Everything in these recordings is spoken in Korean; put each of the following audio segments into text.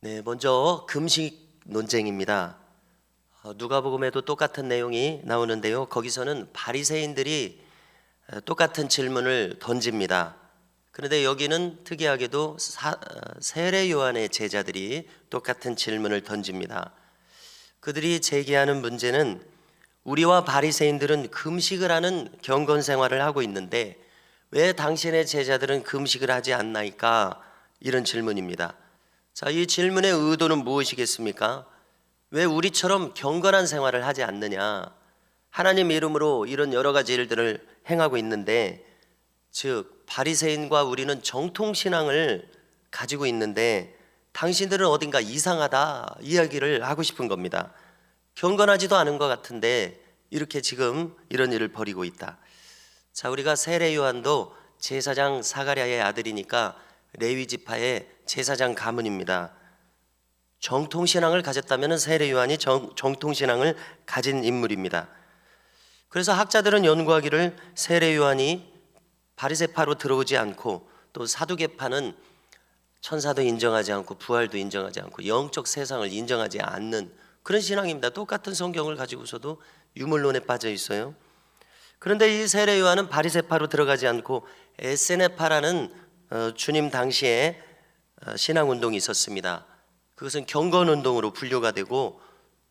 네, 먼저 금식 논쟁입니다. 누가복음에도 똑같은 내용이 나오는데요. 거기서는 바리새인들이 똑같은 질문을 던집니다. 그런데 여기는 특이하게도 세례 요한의 제자들이 똑같은 질문을 던집니다. 그들이 제기하는 문제는 우리와 바리새인들은 금식을 하는 경건 생활을 하고 있는데 왜 당신의 제자들은 금식을 하지 않나이까? 이런 질문입니다. 자, 이 질문의 의도는 무엇이겠습니까? 왜 우리처럼 경건한 생활을 하지 않느냐? 하나님 이름으로 이런 여러 가지 일들을 행하고 있는데, 즉 바리새인과 우리는 정통신앙을 가지고 있는데 당신들은 어딘가 이상하다 이야기를 하고 싶은 겁니다. 경건하지도 않은 것 같은데 이렇게 지금 이런 일을 벌이고 있다. 자, 우리가 세례 요한도 제사장 사가랴의 아들이니까 레위 지파의 제사장 가문입니다. 정통신앙을 가졌다면 세례 요한이 정통신앙을 가진 인물입니다. 그래서 학자들은 연구하기를 세례 요한이 바리새파로 들어오지 않고 또 사두개파는 천사도 인정하지 않고 부활도 인정하지 않고 영적 세상을 인정하지 않는 그런 신앙입니다. 똑같은 성경을 가지고서도 유물론에 빠져 있어요. 그런데 이 세례 요한은 바리새파로 들어가지 않고 에세네파라는 주님 당시에 신앙운동이 있었습니다. 그것은 경건운동으로 분류가 되고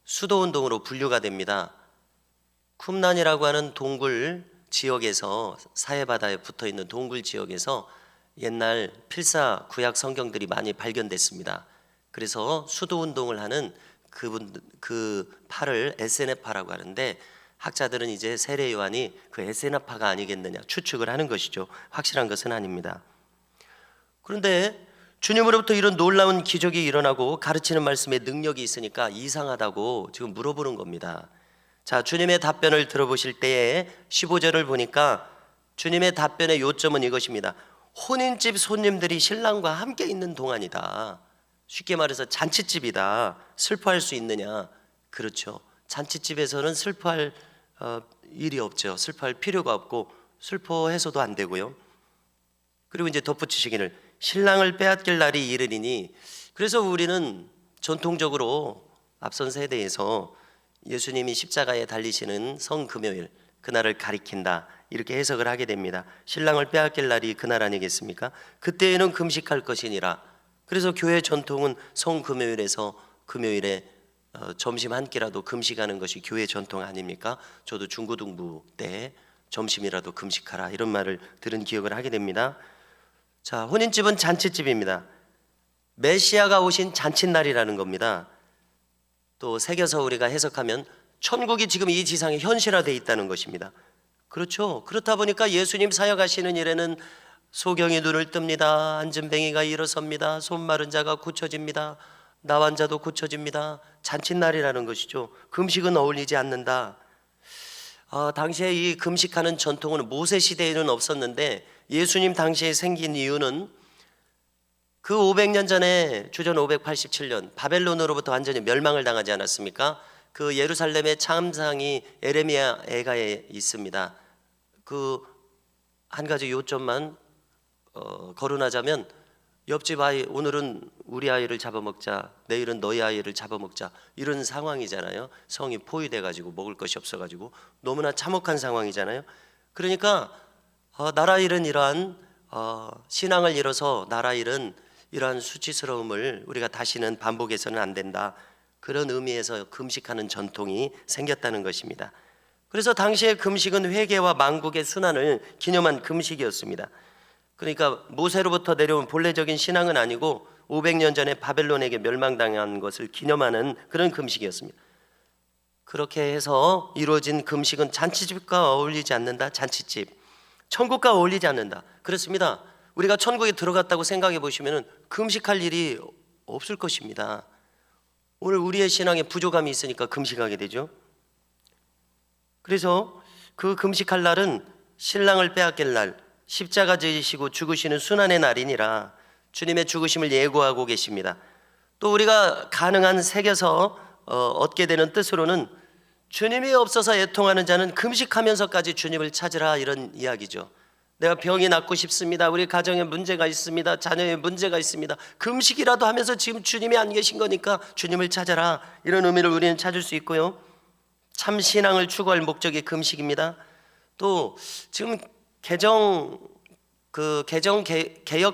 수도운동으로 분류가 됩니다. 쿰란이라고 하는 동굴 지역에서, 사해바다에 붙어있는 동굴 지역에서 옛날 필사 구약 성경들이 많이 발견됐습니다. 그래서 수도운동을 하는 그 파를 에세네파라고 하는데, 학자들은 이제 세례 요한이 그 에세네파가 아니겠느냐 추측을 하는 것이죠. 확실한 것은 아닙니다. 그런데 주님으로부터 이런 놀라운 기적이 일어나고 가르치는 말씀에 능력이 있으니까 이상하다고 지금 물어보는 겁니다. 자, 주님의 답변을 들어보실 때에 15절을 보니까 주님의 답변의 요점은 이것입니다. 혼인집 손님들이 신랑과 함께 있는 동안이다. 쉽게 말해서 잔치집이다. 슬퍼할 수 있느냐? 그렇죠. 잔치집에서는 슬퍼할 일이 없죠. 슬퍼할 필요가 없고 슬퍼해서도 안 되고요. 그리고 이제 덧붙이시기를 신랑을 빼앗길 날이 이르리니, 그래서 우리는 전통적으로 앞선 세대에서 예수님이 십자가에 달리시는 성금요일 그날을 가리킨다 이렇게 해석을 하게 됩니다. 신랑을 빼앗길 날이 그날 아니겠습니까? 그때에는 금식할 것이니라. 그래서 교회 전통은 성금요일에서 금요일에 점심 한 끼라도 금식하는 것이 교회 전통 아닙니까? 저도 중고등부 때 점심이라도 금식하라 이런 말을 들은 기억을 하게 됩니다. 자, 혼인집은 잔치집입니다. 메시아가 오신 잔칫날이라는 겁니다. 또 새겨서 우리가 해석하면 천국이 지금 이 지상에 현실화되어 있다는 것입니다. 그렇죠. 그렇다 보니까 예수님 사역하시는 일에는 소경이 눈을 뜹니다. 앉은 뱅이가 일어섭니다. 손 마른 자가 고쳐집니다. 나환 자도 고쳐집니다. 잔칫날이라는 것이죠. 금식은 어울리지 않는다. 당시에 이 금식하는 전통은 모세 시대에는 없었는데 예수님 당시에 생긴 이유는 그 500년 전에 주전 587년 바벨론으로부터 완전히 멸망을 당하지 않았습니까? 그 예루살렘의 참상이 에레미야 애가에 있습니다. 그 한 가지 요점만 거론하자면, 옆집 아이, 오늘은 우리 아이를 잡아먹자, 내일은 너희 아이를 잡아먹자, 이런 상황이잖아요. 성이 포위돼 가지고 먹을 것이 없어 가지고 너무나 참혹한 상황이잖아요. 그러니까 나라 일은 이러한 신앙을 잃어서 나라 일은 이러한 수치스러움을 우리가 다시는 반복해서는 안 된다, 그런 의미에서 금식하는 전통이 생겼다는 것입니다. 그래서 당시의 금식은 회개와 만국의 순환을 기념한 금식이었습니다. 그러니까 모세로부터 내려온 본래적인 신앙은 아니고 500년 전에 바벨론에게 멸망당한 것을 기념하는 그런 금식이었습니다. 그렇게 해서 이루어진 금식은 잔치집과 어울리지 않는다. 잔치집, 천국과 어울리지 않는다. 그렇습니다. 우리가 천국에 들어갔다고 생각해 보시면 금식할 일이 없을 것입니다. 오늘 우리의 신앙에 부족함이 있으니까 금식하게 되죠. 그래서 그 금식할 날은 신랑을 빼앗길 날, 십자가 지시고 죽으시는 순환의 날이니라 주님의 죽으심을 예고하고 계십니다. 또 우리가 가능한 새겨서 얻게 되는 뜻으로는 주님이 없어서 애통하는 자는 금식하면서까지 주님을 찾으라, 이런 이야기죠. 내가 병이 낫고 싶습니다. 우리 가정에 문제가 있습니다. 자녀에 문제가 있습니다. 금식이라도 하면서 지금 주님이 안 계신 거니까 주님을 찾아라, 이런 의미를 우리는 찾을 수 있고요. 참 신앙을 추구할 목적이 금식입니다. 또 지금 개역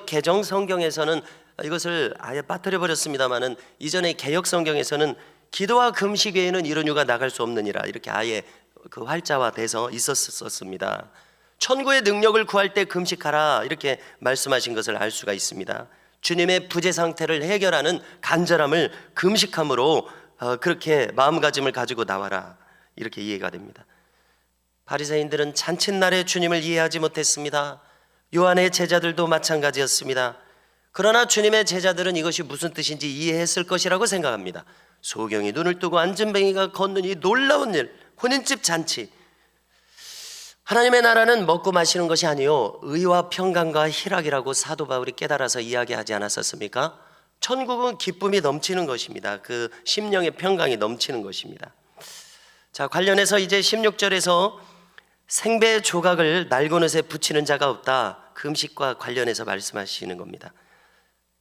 개정 성경에서는 이것을 아예 빠뜨려 버렸습니다만은, 이전에 개역 성경에서는 기도와 금식 외에는 이런 이유가 나갈 수 없느니라, 이렇게 아예 그 활자화돼서 있었습니다. 천국의 능력을 구할 때 금식하라, 이렇게 말씀하신 것을 알 수가 있습니다. 주님의 부재 상태를 해결하는 간절함을 금식함으로 그렇게 마음가짐을 가지고 나와라, 이렇게 이해가 됩니다. 바리새인들은 잔칫날에 주님을 이해하지 못했습니다. 요한의 제자들도 마찬가지였습니다. 그러나 주님의 제자들은 이것이 무슨 뜻인지 이해했을 것이라고 생각합니다. 소경이 눈을 뜨고 안진뱅이가 걷는 이 놀라운 일, 혼인집 잔치. 하나님의 나라는 먹고 마시는 것이 아니요 의와 평강과 희락이라고 사도 바울이 깨달아서 이야기하지 않았었습니까? 천국은 기쁨이 넘치는 것입니다. 그 심령의 평강이 넘치는 것입니다. 자, 관련해서 이제 16절에서 생배 조각을 낡은 옷에 붙이는 자가 없다, 금식과 관련해서 말씀하시는 겁니다.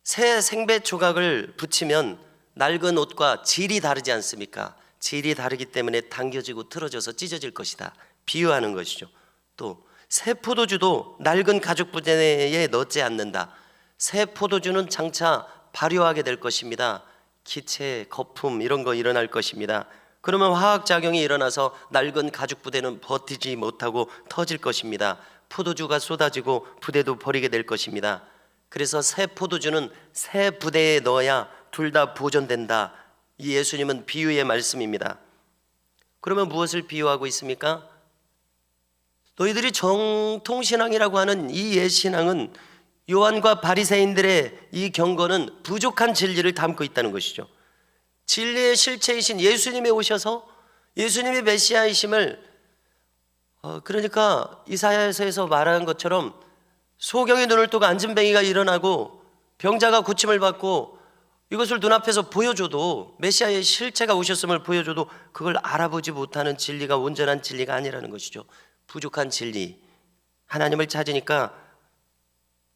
새 생배 조각을 붙이면 낡은 옷과 질이 다르지 않습니까? 질이 다르기 때문에 당겨지고 틀어져서 찢어질 것이다, 비유하는 것이죠. 또 새 포도주도 낡은 가죽 부대에 넣지 않는다. 새 포도주는 장차 발효하게 될 것입니다. 기체, 거품 이런 거 일어날 것입니다. 그러면 화학작용이 일어나서 낡은 가죽 부대는 버티지 못하고 터질 것입니다. 포도주가 쏟아지고 부대도 버리게 될 것입니다. 그래서 새 포도주는 새 부대에 넣어야 둘 다 보존된다. 이 예수님은 비유의 말씀입니다. 그러면 무엇을 비유하고 있습니까? 너희들이 정통신앙이라고 하는 이 옛신앙은 요한과 바리새인들의 이 경건은 부족한 진리를 담고 있다는 것이죠. 진리의 실체이신 예수님이 오셔서 예수님이 메시아이심을 그러니까 이사야서에서 말하는 것처럼 소경이 눈을 뜨고 안진뱅이가 일어나고 병자가 고침을 받고 이것을 눈앞에서 보여줘도, 메시아의 실체가 오셨음을 보여줘도 그걸 알아보지 못하는 진리가 온전한 진리가 아니라는 것이죠. 부족한 진리. 하나님을 찾으니까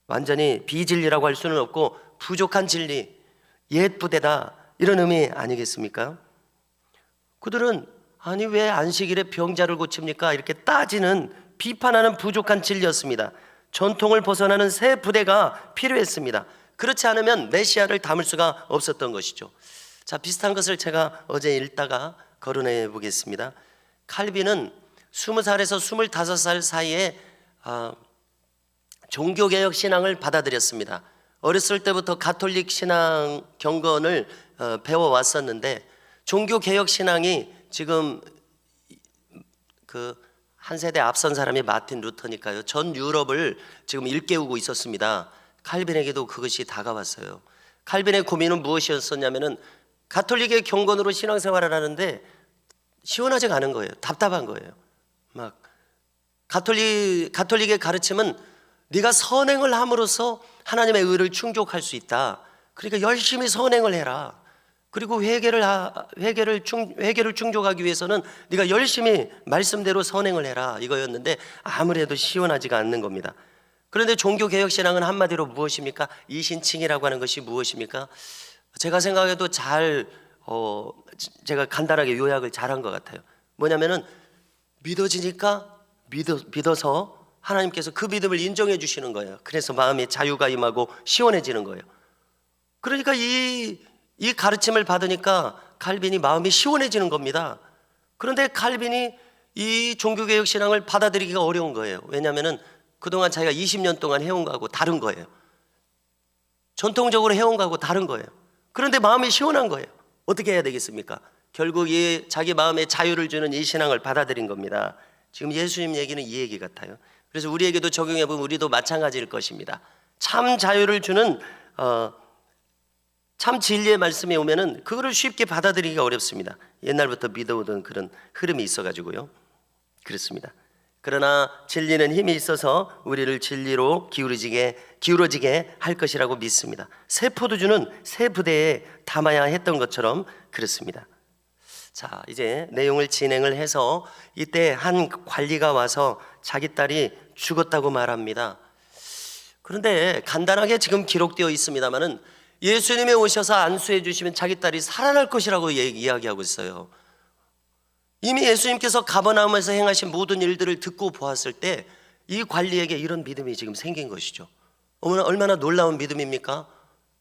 완전히 비진리라고 할 수는 없고 부족한 진리, 옛 부대다, 이런 의미 아니겠습니까? 그들은 아니 왜 안식일에 병자를 고칩니까? 이렇게 따지는, 비판하는 부족한 진리였습니다. 전통을 벗어나는 새 부대가 필요했습니다. 그렇지 않으면 메시아를 담을 수가 없었던 것이죠. 자, 비슷한 것을 제가 어제 읽다가 거론해 보겠습니다. 칼빈은 20살에서 25살 사이에 종교개혁 신앙을 받아들였습니다. 어렸을 때부터 가톨릭 신앙 경건을 배워왔었는데, 종교개혁 신앙이 지금 그 한 세대 앞선 사람이 마틴 루터니까요, 전 유럽을 지금 일깨우고 있었습니다. 칼빈에게도 그것이 다가왔어요. 칼빈의 고민은 무엇이었었냐면은 가톨릭의 경건으로 신앙생활을 하는데 시원하지가 않은 거예요. 답답한 거예요. 막 가톨릭의 가르침은 네가 선행을 함으로써 하나님의 의를 충족할 수 있다. 그러니까 열심히 선행을 해라. 그리고 회개를 충족하기 위해서는 네가 열심히 말씀대로 선행을 해라, 이거였는데 아무래도 시원하지가 않는 겁니다. 그런데 종교개혁신앙은 한마디로 무엇입니까? 이신칭이라고 하는 것이 무엇입니까? 제가 생각해도 제가 간단하게 요약을 잘한 것 같아요. 뭐냐면은 믿어지니까 믿어서 하나님께서 그 믿음을 인정해 주시는 거예요. 그래서 마음에 자유가 임하고 시원해지는 거예요. 그러니까 이 가르침을 받으니까 칼빈이 마음이 시원해지는 겁니다. 그런데 칼빈이 이 종교개혁 신앙을 받아들이기가 어려운 거예요. 왜냐하면 그동안 자기가 20년 동안 해온 거하고 다른 거예요. 전통적으로 해온 거하고 다른 거예요. 그런데 마음이 시원한 거예요. 어떻게 해야 되겠습니까? 결국 이 자기 마음에 자유를 주는 이 신앙을 받아들인 겁니다. 지금 예수님 얘기는 이 얘기 같아요. 그래서 우리에게도 적용해 보면 우리도 마찬가지일 것입니다. 참 자유를 주는 참 진리의 말씀이 오면은 그거를 쉽게 받아들이기가 어렵습니다. 옛날부터 믿어오던 그런 흐름이 있어가지고요. 그렇습니다. 그러나 진리는 힘이 있어서 우리를 진리로 기울어지게 할 것이라고 믿습니다. 새 포도주는 새 부대에 담아야 했던 것처럼 그렇습니다. 자, 이제 내용을 진행을 해서 이때 한 관리가 와서 자기 딸이 죽었다고 말합니다. 그런데 간단하게 지금 기록되어 있습니다마는 예수님이 오셔서 안수해 주시면 자기 딸이 살아날 것이라고 이야기하고 있어요. 이미 예수님께서 가버나움에서 행하신 모든 일들을 듣고 보았을 때 이 관리에게 이런 믿음이 지금 생긴 것이죠. 얼마나 놀라운 믿음입니까?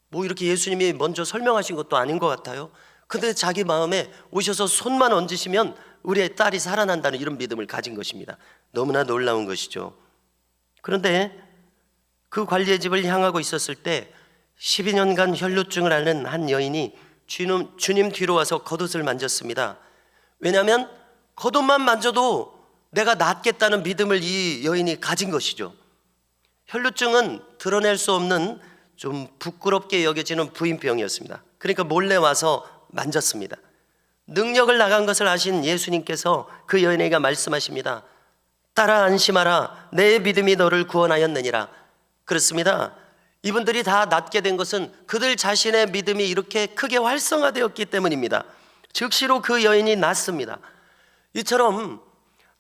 뭐 이렇게 예수님이 먼저 설명하신 것도 아닌 것 같아요. 근데 자기 마음에 오셔서 손만 얹으시면 우리의 딸이 살아난다는 이런 믿음을 가진 것입니다. 너무나 놀라운 것이죠. 그런데 그 관리의 집을 향하고 있었을 때 12년간 혈루증을 앓는 한 여인이 주님 뒤로 와서 겉옷을 만졌습니다. 왜냐하면 겉옷만 만져도 내가 낫겠다는 믿음을 이 여인이 가진 것이죠. 혈루증은 드러낼 수 없는 좀 부끄럽게 여겨지는 부인병이었습니다. 그러니까 몰래 와서 만졌습니다. 능력을 나간 것을 아신 예수님께서 그 여인에게 말씀하십니다. 딸아, 안심하라. 내 믿음이 너를 구원하였느니라. 그렇습니다. 이분들이 다 낫게 된 것은 그들 자신의 믿음이 이렇게 크게 활성화되었기 때문입니다. 즉시로 그 여인이 낫습니다. 이처럼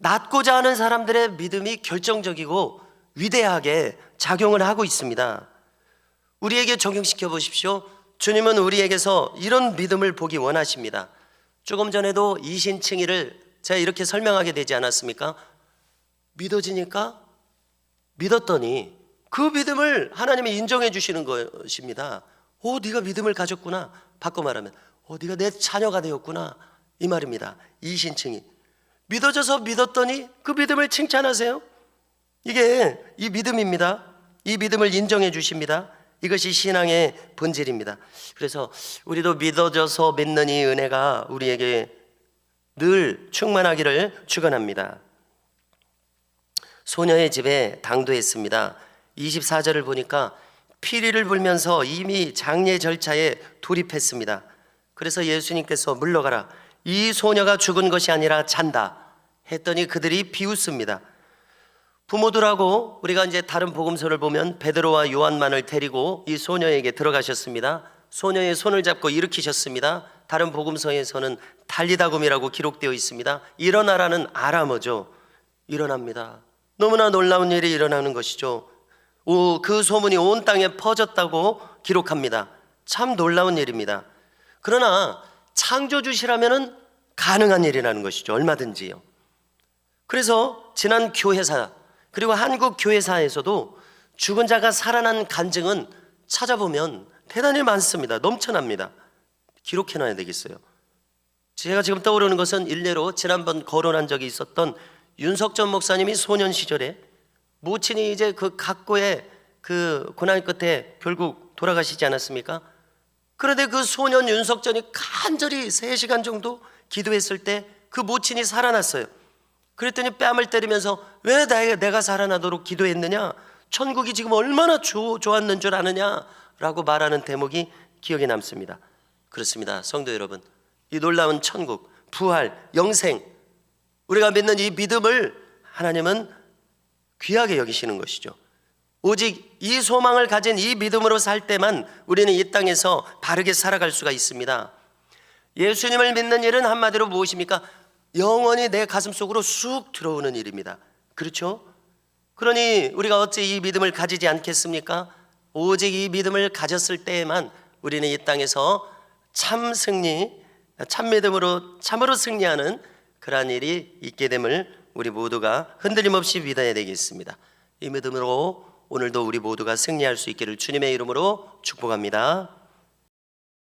낫고자 하는 사람들의 믿음이 결정적이고 위대하게 작용을 하고 있습니다. 우리에게 적용시켜 보십시오. 주님은 우리에게서 이런 믿음을 보기 원하십니다. 조금 전에도 이신칭의를 제가 이렇게 설명하게 되지 않았습니까? 믿어지니까 믿었더니 그 믿음을 하나님이 인정해 주시는 것입니다. 오, 네가 믿음을 가졌구나. 바꿔 말하면 네가 내 자녀가 되었구나, 이 말입니다. 이신칭의. 믿어져서 믿었더니 그 믿음을 칭찬하세요. 이게 이 믿음입니다. 이 믿음을 인정해 주십니다. 이것이 신앙의 본질입니다. 그래서 우리도 믿어져서 믿는 이 은혜가 우리에게 늘 충만하기를 축원합니다. 소녀의 집에 당도했습니다. 24절을 보니까 피리를 불면서 이미 장례 절차에 돌입했습니다. 그래서 예수님께서 물러가라, 이 소녀가 죽은 것이 아니라 잔다 했더니 그들이 비웃습니다. 부모들하고 우리가 이제 다른 복음서를 보면 베드로와 요한만을 데리고 이 소녀에게 들어가셨습니다. 소녀의 손을 잡고 일으키셨습니다. 다른 복음서에서는 달리다굼이라고 기록되어 있습니다. 일어나라는 아람어죠. 일어납니다. 너무나 놀라운 일이 일어나는 것이죠. 그 소문이 온 땅에 퍼졌다고 기록합니다. 참 놀라운 일입니다. 그러나 창조주시라면 가능한 일이라는 것이죠. 얼마든지요. 그래서 지난 교회사 그리고 한국 교회사에서도 죽은 자가 살아난 간증은 찾아보면 대단히 많습니다. 넘쳐납니다. 기록해놔야 되겠어요. 제가 지금 떠오르는 것은 일례로 지난번 거론한 적이 있었던 윤석전 목사님이 소년 시절에 모친이 이제 그 각고의 그 고난 끝에 결국 돌아가시지 않았습니까? 그런데 그 소년 윤석전이 간절히 3시간 정도 기도했을 때 그 모친이 살아났어요. 그랬더니 뺨을 때리면서 왜 내가 살아나도록 기도했느냐? 천국이 지금 얼마나 좋았는 줄 아느냐? 라고 말하는 대목이 기억에 남습니다. 그렇습니다. 성도 여러분, 이 놀라운 천국, 부활, 영생, 우리가 믿는 이 믿음을 하나님은 귀하게 여기시는 것이죠. 오직 이 소망을 가진 이 믿음으로 살 때만 우리는 이 땅에서 바르게 살아갈 수가 있습니다. 예수님을 믿는 일은 한마디로 무엇입니까? 영원히 내 가슴 속으로 쑥 들어오는 일입니다. 그렇죠? 그러니 우리가 어찌 이 믿음을 가지지 않겠습니까? 오직 이 믿음을 가졌을 때에만 우리는 이 땅에서 참 승리, 참 믿음으로 참으로 승리하는 그러한 일이 있게 됨을 우리 모두가 흔들림 없이 믿어야 되겠습니다. 이 믿음으로 오늘도 우리 모두가 승리할 수 있기를 주님의 이름으로 축복합니다.